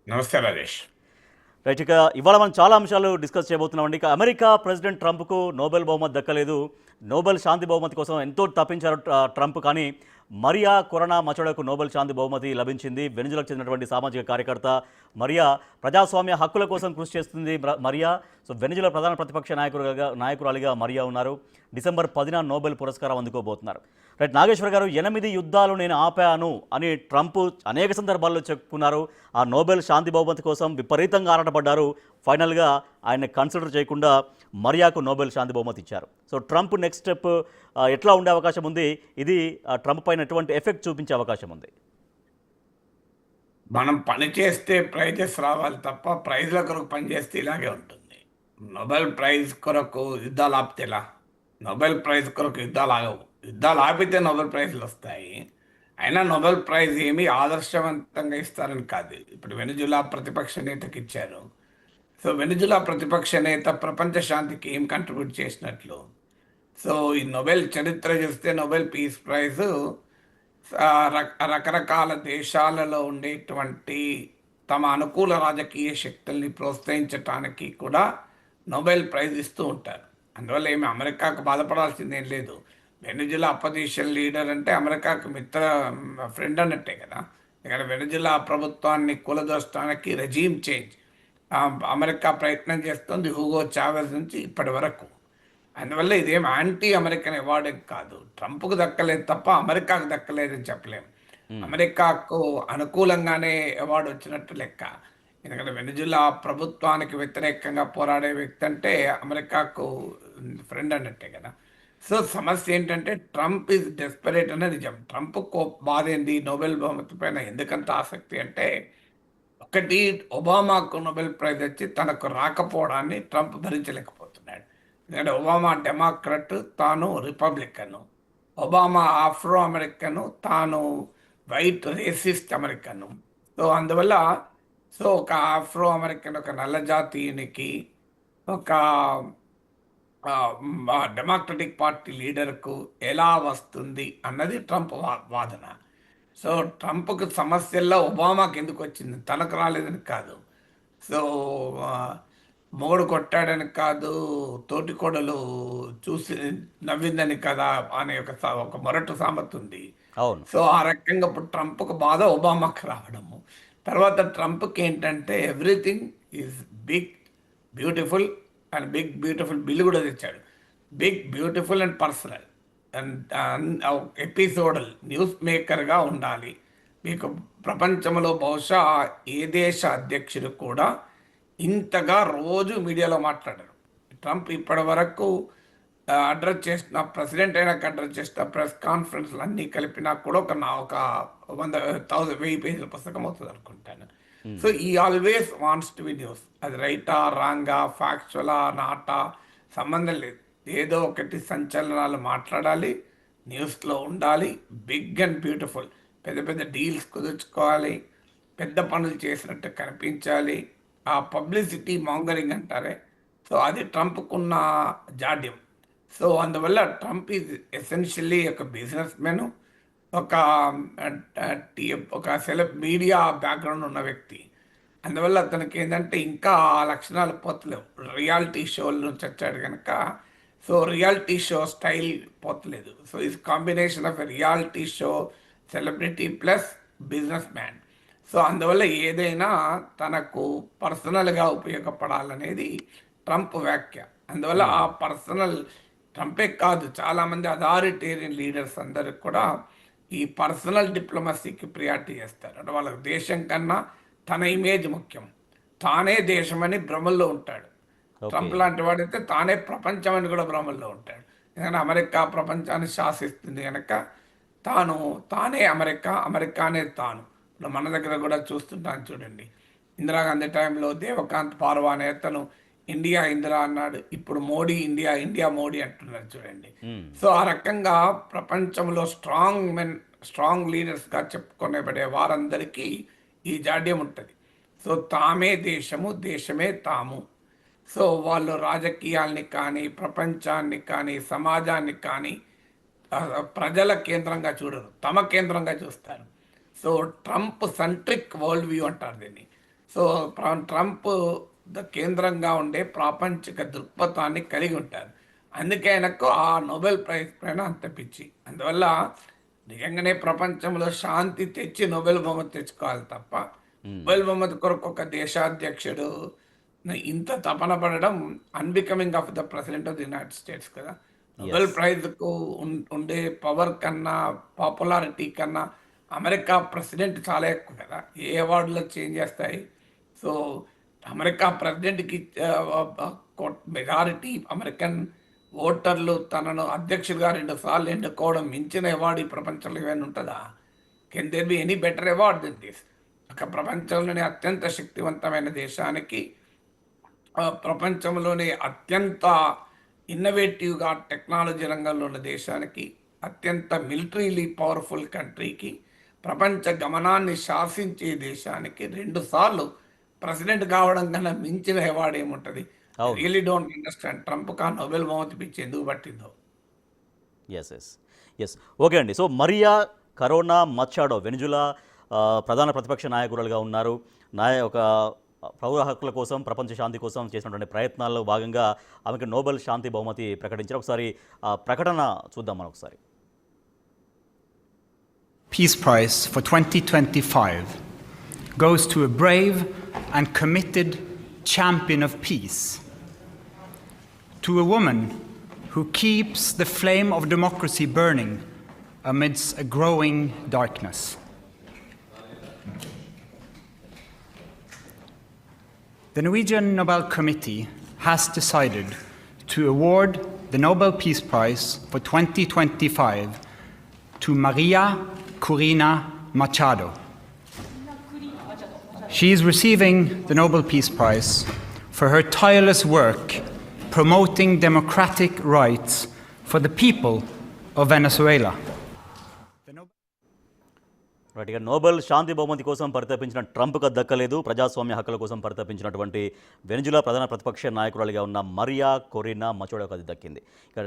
నమస్తే రాజేష్. రైట్. ఇక ఇవాళ మనం చాలా అంశాలు డిస్కస్ చేయబోతున్నామండి. ఇక అమెరికా ప్రెసిడెంట్ ట్రంప్కు నోబెల్ బహుమతి దక్కలేదు. నోబెల్ శాంతి బహుమతి కోసం ఎంతో తప్పించారు ట్రంప్. కానీ మరియా కొరనా మచోడకు నోబెల్ శాంతి బహుమతి లభించింది. వెనుజులకు చెందినటువంటి సామాజిక కార్యకర్త మరియా ప్రజాస్వామ్య హక్కుల కోసం కృషి చేస్తుంది మరియా. సో వెనుజులా ప్రధాన ప్రతిపక్ష నాయకురాలిగా మరియా ఉన్నారు. డిసెంబర్ 10న నోబెల్ పురస్కారం అందుకోబోతున్నారు. రైట్. నాగేశ్వర్ గారు, 8 యుద్ధాలు నేను ఆపాను అని ట్రంప్ అనేక సందర్భాల్లో చెప్పుకున్నారు. ఆ నోబెల్ శాంతి బహుమతి కోసం విపరీతంగా ఆరాటపడ్డారు. ఫైనల్గా ఆయన కన్సిడర్ చేయకుండా మరియాకు నోబెల్ శాంతి బహుమతి ఇచ్చారు. సో ట్రంప్ నెక్స్ట్ స్టెప్ ఎట్లా ఉండే అవకాశం ఉంది? ఇది ట్రంప్ పైన ఎటువంటి ఎఫెక్ట్ చూపించే అవకాశం ఉంది? మనం పని చేస్తే ప్రైజెస్ రావాలి తప్ప ప్రైజ్ల కొరకు పని చేస్తే ఇలాగే ఉంటుంది. నోబెల్ ప్రైజ్ కొరకు యుద్ధాలు ఆపితేలా? నోబెల్ ప్రైజ్ కొరకు యుద్ధాలు ఆగవు. యుద్ధాలు ఆపితే నోబెల్ ప్రైజ్లు వస్తాయి. అయినా నోబెల్ ప్రైజ్ ఏమీ ఆదర్శవంతంగా ఇస్తారని కాదు. ఇప్పుడు వెనుజులా ప్రతిపక్ష నేతకి ఇచ్చారు. సో వెనుజులా ప్రతిపక్ష నేత ప్రపంచ శాంతికి ఏం కంట్రిబ్యూట్ చేసినట్లు? సో ఈ నోబెల్ చరిత్ర చూస్తే నోబెల్ పీస్ ప్రైజ్ రకరకాల దేశాలలో ఉండేటువంటి తమ అనుకూల రాజకీయ శక్తుల్ని ప్రోత్సహించటానికి కూడా నోబెల్ ప్రైజ్ ఇస్తూ ఉంటారు. అందువల్ల ఏమి అమెరికాకు బాధపడాల్సిందేం లేదు. వెనుజులా అపోజిషన్ లీడర్ అంటే అమెరికాకు ఫ్రెండ్ అన్నట్టే కదా. ఇక్కడ వెనుజులా ప్రభుత్వాన్ని కూలదోస్తానికి రెజీమ్ చేంజ్ అమెరికా ప్రయత్నం చేస్తుంది హూగో చావెజ్ నుంచి ఇప్పటి వరకు. అందువల్ల ఇదేం యాంటీ అమెరికన్ అవార్డు కాదు. ట్రంప్కు దక్కలేదు తప్ప అమెరికాకు దక్కలేదని చెప్పలేము. అమెరికాకు అనుకూలంగానే అవార్డు వచ్చినట్టు లెక్క. ఎందుకంటే వెనుజులా ప్రభుత్వానికి వ్యతిరేకంగా పోరాడే వ్యక్తి అంటే అమెరికాకు ఫ్రెండ్ అన్నట్టే కదా. సో సమస్య ఏంటంటే ట్రంప్ ఈజ్ డెస్పరేట్ అనే నిజం. ట్రంప్ బాధ ఏంది? నోబెల్ బహుమతి పైన ఎందుకంత ఆసక్తి అంటే, ఒకటి, ఒబామాకు నోబెల్ ప్రైజ్ వచ్చి తనకు రాకపోవడాన్ని ట్రంప్ భరించలేకపోతున్నాడు. ఎందుకంటే ఒబామా డెమోక్రట్, తాను రిపబ్లికన్. ఒబామా ఆఫ్రో అమెరికన్, తాను వైట్ రేసిస్ట్ అమెరికన్. సో అందువల్ల ఒక ఆఫ్రో అమెరికన్, ఒక నల్ల జాతీయునికి, ఒక డెమోక్రటిక్ పార్టీ లీడర్కు ఎలా వస్తుంది అన్నది ట్రంప్ వాదన. సో ట్రంప్కు సమస్యల్లో ఒబామాకి ఎందుకు వచ్చింది? తనకు రాలేదని కాదు. సో మొగుడు కొట్టాడని కాదు, తోటికోడలు చూసి నవ్విందని కదా అనే ఒక మొరటు సామెత ఉంది. అవును. సో ఆ రకంగా ఇప్పుడు ట్రంప్కు బాధ ఒబామాకి రావడము. తర్వాత ట్రంప్కి ఏంటంటే everything is big beautiful and big beautiful bill కూడా తెచ్చాడు. Big beautiful and personal and episodic news మేకర్గా ఉండాలి. మీకు ప్రపంచంలో బహుశా ఏ దేశ అధ్యక్షుడు కూడా ఇంతగా రోజు మీడియాలో మాట్లాడారు. ట్రంప్ ఇప్పటి వరకు అడ్రస్ చేసిన, ప్రెసిడెంట్ అయినాక అడ్రస్ చేసిన ప్రెస్ కాన్ఫరెన్స్లు అన్నీ కలిపినా కూడా ఒక 1000 పేజీల పుస్తకం అవుతుంది అనుకుంటాను. సో ఈ always wants to be news. అది రైటా, రాంగా, ఫ్యాక్చువలా, నాటా సంబంధం లేదు. ఏదో ఒకటి సంచలనాలు మాట్లాడాలి, న్యూస్లో ఉండాలి, బిగ్ అండ్ బ్యూటిఫుల్. పెద్ద పెద్ద డీల్స్ కుదుర్చుకోవాలి, పెద్ద పనులు చేసినట్టు కనిపించాలి. ఆ పబ్లిసిటీ మాంగరింగ్ అంటారే, సో అది ట్రంప్కున్న జాడ్యం. సో అందువల్ల ట్రంప్ ఈజ్ ఎసెన్షియల్లీ ఒక బిజినెస్ మెన్, ఒక మీడియా బ్యాక్గ్రౌండ్ ఉన్న వ్యక్తి. అందువల్ల అతనికి ఏంటంటే ఇంకా ఆ లక్షణాలు పోతలేవు. రియాలిటీ షోల నుంచి వచ్చాడు కనుక, సో రియాలిటీ షో స్టైల్ పోతలేదు. So is combination of reality show celebrity plus businessman. So అందువల్ల ఏదైనా తనకు పర్సనల్గా ఉపయోగపడాలనేది ట్రంప్ వ్యాఖ్య. అందువల్ల ఆ పర్సనల్ ట్రంపే కాదు, చాలామంది అథారిటేరియన్ లీడర్స్ అందరికి కూడా ఈ పర్సనల్ డిప్లొమసీకి ప్రియారిటీ చేస్తారు. అంటే వాళ్ళకి దేశం కన్నా తన ఇమేజ్ ముఖ్యం. తానే దేశమని భ్రమల్లో ఉంటాడు. ట్రంప్ లాంటి వాడైతే తానే ప్రపంచం అని కూడా భ్రమల్లో ఉంటాడు. ఎందుకంటే అమెరికా ప్రపంచాన్ని శాసిస్తుంది కనుక తానే అమెరికా, అమెరికానే తాను. ఇప్పుడు మన దగ్గర కూడా చూస్తుంటాను చూడండి. ఇందిరాగాంధీ టైంలో దేవకాంత్ పార్వా అనే అతను ఇండియా ఇందిరా అన్నాడు. ఇప్పుడు మోడీ ఇండియా, ఇండియా మోడీ అంటున్నారు చూడండి. సో ఆ రకంగా ప్రపంచంలో స్ట్రాంగ్ లీడర్స్గా చెప్పుకునేబడే వారందరికీ ఈ జాడ్యం ఉంటుంది. సో తామే దేశము, దేశమే తాము. సో వాళ్ళు రాజకీయాల్ని కానీ, ప్రపంచాన్ని కానీ, సమాజాన్ని కానీ ప్రజల కేంద్రంగా చూడరు, తమ కేంద్రంగా చూస్తారు. So Trump centric world view అంటారు దీన్ని. సో ట్రంప్ కేంద్రంగా ఉండే ప్రాపంచిక దృక్పథాన్ని కలిగి ఉంటారు. అందుకే ఆయనకు ఆ నోబెల్ ప్రైజ్ పైన అంత పిచ్చి. అందువల్ల నిజంగానే ప్రపంచంలో శాంతి తెచ్చి నోబెల్ బహుమతి తెచ్చుకోవాలి తప్ప, నోబెల్ బహుమతి కొరకు ఒక దేశాధ్యక్షుడు ఇంత తపన పడడం unbecoming of the President of the United States కదా. నోబెల్ ఎస్. ప్రైజ్కు ఉండే పవర్ కన్నా, పాపులారిటీ కన్నా అమెరికా ప్రెసిడెంట్ చాలా ఎక్కువ కదా. ఏ అవార్డులో చేంజ్ చేస్తాయి. సో అమెరికా ప్రెసిడెంట్కి మెజారిటీ అమెరికన్ ఓటర్లు తనను అధ్యక్షుడిగా 2 సార్లు ఎన్నుకోవడం మించిన అవార్డు ఈ ప్రపంచంలో ఏమైనా ఉంటుందా? Can there be any better award than this? ఒక ప్రపంచంలోనే అత్యంత శక్తివంతమైన దేశానికి, ప్రపంచంలోనే అత్యంత ఇన్నోవేటివ్గా టెక్నాలజీ రంగంలో ఉన్న దేశానికి, అత్యంత మిలిటరీలీ పవర్ఫుల్ కంట్రీకి, ప్రపంచ గమనాన్ని శాసించే దేశానికి 2 సార్లు ప్రెసిడెంట్ కావడం కన్నా మించిన అవార్డు ఏముంటుంది? అవును. రియలీ డోంట్ అండర్స్టాండ్ ట్రంప్కి ఆ నోబెల్ బహుమతి పిచ్చి ఎందుకు పట్టిందో. ఎస్ ఎస్ ఎస్ ఓకే అండి. సో మరియా కరోనా మచ్చాడో వెనిజులా ప్రధాన ప్రతిపక్ష నాయకురాలుగా ఉన్నారు. ఒక పౌర హక్కుల కోసం, ప్రపంచ శాంతి కోసం చేసినటువంటి ప్రయత్నాల్లో భాగంగా ఆమెకు నోబెల్ శాంతి బహుమతి ప్రకటించారు. ఒకసారి ఆ ప్రకటన చూద్దాం మనం ఒకసారి. Peace Prize for 2025 goes to a brave and committed champion of peace, to a woman who keeps the flame of democracy burning amidst a growing darkness. The Norwegian Nobel Committee has decided to award the Nobel Peace Prize for 2025 to Maria Corina Machado. She is receiving the Nobel Peace Prize for her tireless work promoting democratic rights for the people of Venezuela. Right, ఇక Nobel శాంతి బహుమతి కోసం పరితపించిన ట్రంప్కు దక్కలేదు. ప్రజాస్వామ్య హక్కుల కోసం పరితపించినటువంటి Venezuela ప్రధాన ప్రతిపక్ష నాయకురాలిగా ఉన్న మరియా కొరీనా మచోడోకు అది దక్కింది. ఇక